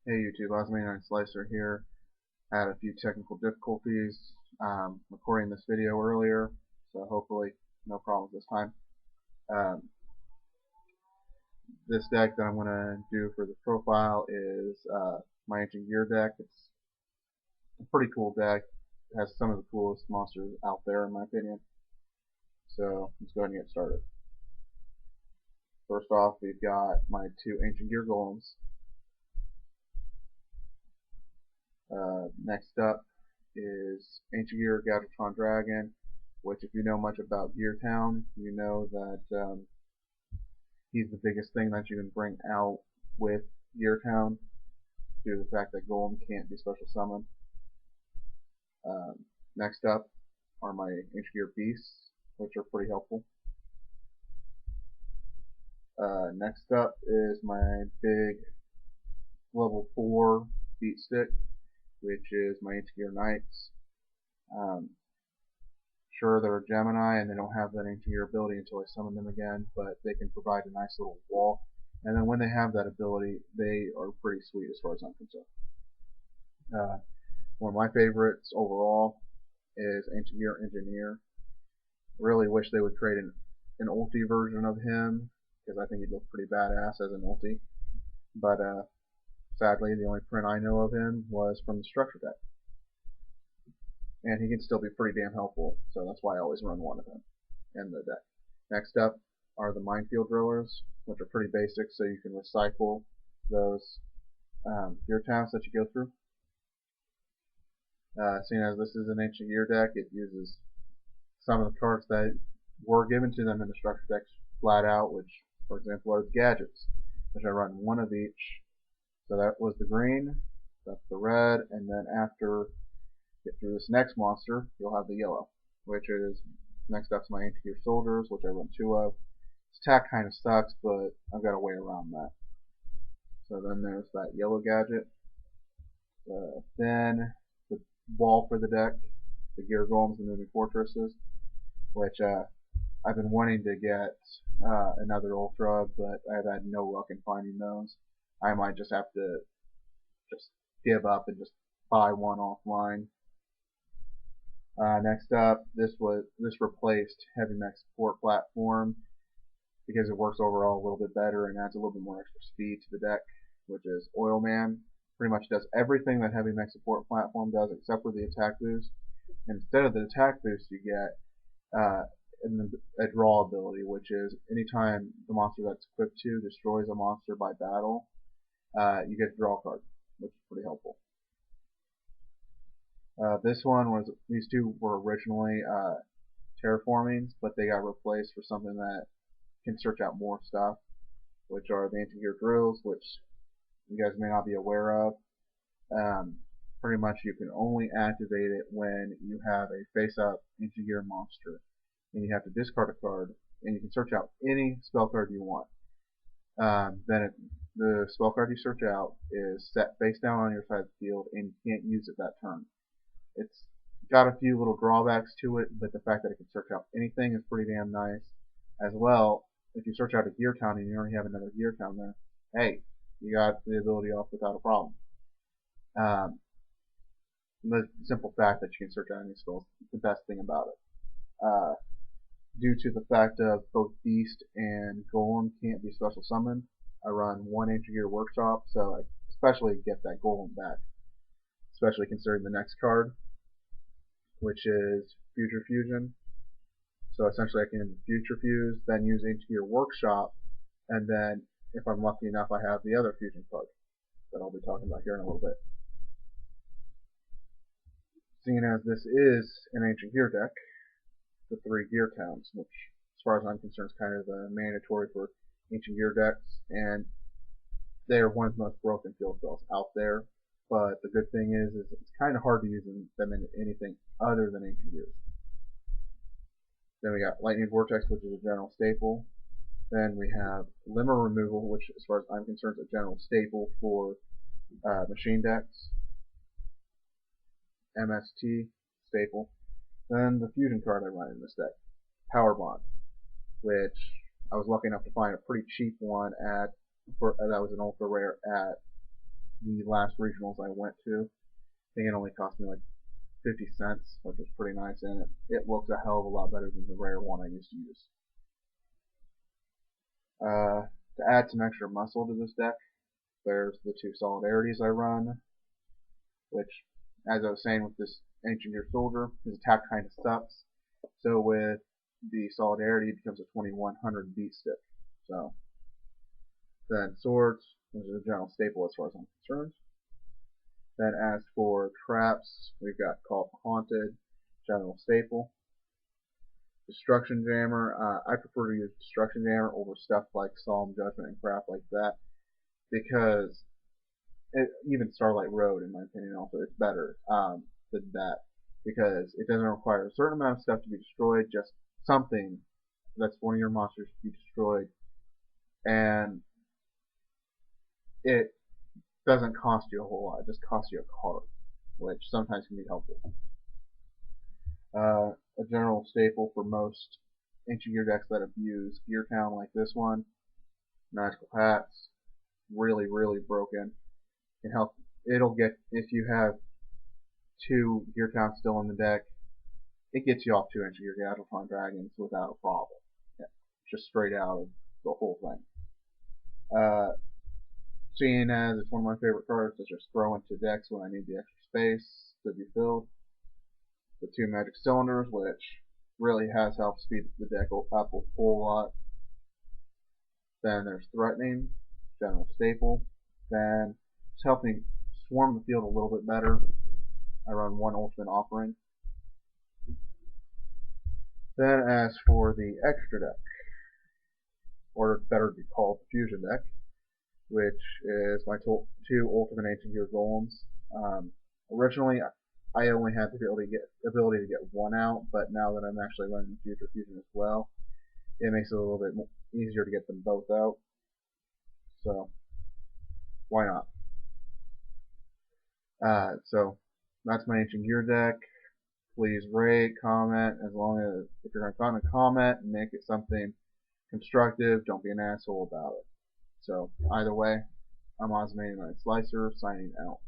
Hey YouTube, Osmanian Slicer here. Had a few technical difficulties recording this video earlier, so hopefully no problems this time. Um, this deck that I'm going to do for the profile is my Ancient Gear deck. It's a pretty cool deck. It has some of the coolest monsters out there in my opinion. So let's go ahead and get started. First off, we've got my two Ancient Gear Golems. Next up is Ancient Gear Gadgetron Dragon, which if you know much about Gear Town, you know that he's the biggest thing that you can bring out with Gear Town due to the fact that Golem can't be special summoned. Next up are my Ancient Gear Beasts, which are pretty helpful. Next up is my big level 4 Beat Stick, which is my Ancient Gear Knights. Sure, they're a Gemini and they don't have that Ancient Gear ability until I summon them again, but they can provide a nice little wall. And then when they have that ability, they are pretty sweet as far as I'm concerned. One of my favorites overall is Ancient Gear Engineer. Really wish they would create an ulti version of him, because I think he'd look pretty badass as an ulti. But sadly, the only print I know of him was from the structure deck. And he can still be pretty damn helpful, so that's why I always run one of him in the deck. Next up are the Minefield Drillers, which are pretty basic, so you can recycle those gear tasks that you go through. Seeing as this is an Ancient Gear deck, it uses some of the cards that were given to them in the structure deck flat out, which, for example, are the gadgets, which I run one of each. So that was the green, that's the red, and then after get through this next monster, you'll have the yellow, which is next up to my Ancient Gear Soldiers, which I run two of. This attack kind of sucks, but I've got a way around that. So then there's that yellow gadget. Then the wall for the deck, the Gear Golems, the Moving Fortresses, which I've been wanting to get another Ultra, but I've had no luck in finding those. I might just have to just give up and just buy one offline. Next up, this replaced Heavy Mech Support Platform because it works overall a little bit better and adds a little bit more extra speed to the deck, which is Oil Man. Pretty much does everything that Heavy Mech Support Platform does except for the attack boost. And instead of the attack boost, you get a draw ability, which is anytime the monster that's equipped to destroys a monster by battle, you get a draw card, which is pretty helpful. These two were originally terraformings, but they got replaced for something that can search out more stuff, which are the Ancient Gear Drills, which you guys may not be aware of. Pretty much you can only activate it when you have a face-up Ancient Gear monster, and you have to discard a card, and you can search out any spell card you want. The spell card you search out is set face down on your side of the field, and you can't use it that turn. It's got a few little drawbacks to it, but the fact that it can search out anything is pretty damn nice. As well, if you search out a Gear Town and you already have another Gear Town there, hey, you got the ability off without a problem. The simple fact that you can search out any spells is the best thing about it. Due to the fact of both Beast and Golem can't be special summoned, I run one Ancient Gear Workshop, so I especially get that Golem back. Especially considering the next card, which is Future Fusion. So essentially I can Future Fuse, then use Ancient Gear Workshop, and then if I'm lucky enough I have the other fusion card that I'll be talking about here in a little bit. Seeing as this is an Ancient Gear deck, the 3 Gear Towns, which as far as I'm concerned is kind of the mandatory for Ancient Gear decks, and they are one of the most broken field spells out there. But the good thing is it's kind of hard to use them in anything other than Ancient Gears. Then we got Lightning Vortex, which is a general staple. Then we have Limmer Removal, which as far as I'm concerned is a general staple for machine decks. MST, staple. Then the fusion card I run in this deck, Power Bond, which I was lucky enough to find a pretty cheap one that was an ultra rare at the last regionals I went to. I think it only cost me like 50 cents, which was pretty nice, and it looks a hell of a lot better than the rare one I used to use. To add some extra muscle to this deck, there's the two solidarities I run, which, as I was saying with this Ancient Gear Soldier, his attack kind of sucks. So with the solidarity, it becomes a 2100 beat stick. So then swords, which is a general staple as far as I'm concerned. Then as for traps, we've got Call Haunted, general staple. Destruction Jammer, I prefer to use Destruction Jammer over stuff like Solemn Judgment and crap like that, because even Starlight Road, in my opinion, also it's better than that, because it doesn't require a certain amount of stuff to be destroyed, just something that's one of your monsters to be destroyed, and it doesn't cost you a whole lot. It just costs you a card, which sometimes can be helpful. A general staple for most Ancient Gear decks that abuse Gear Town like this one, Magical Hats, really broken. Can help. It'll get, if you have two Gear Towns still in the deck, it gets you off 2 Ancient Gear Gadgetron Dragons without a problem. Yeah, just straight out of the whole thing. Seeing as it's one of my favorite cards to just throw into decks when I need the extra space to be filled. The two Magic Cylinders, which really has helped speed the deck up a whole lot. Then there's Threatening, general staple. Then just helping swarm the field a little bit better. I run one Ultimate Offering. Then as for the extra deck, or better be called the fusion deck, which is my two Ultimate Ancient Gear Golems. Originally, I only had the ability to get one out, but now that I'm actually learning Future Fusion as well, it makes it a little bit easier to get them both out. So, why not? So, that's my Ancient Gear deck. Please rate, comment, as long as, if you're going to comment, make it something constructive. Don't be an asshole about it. So, either way, I'm Osmanian Slicer, signing out.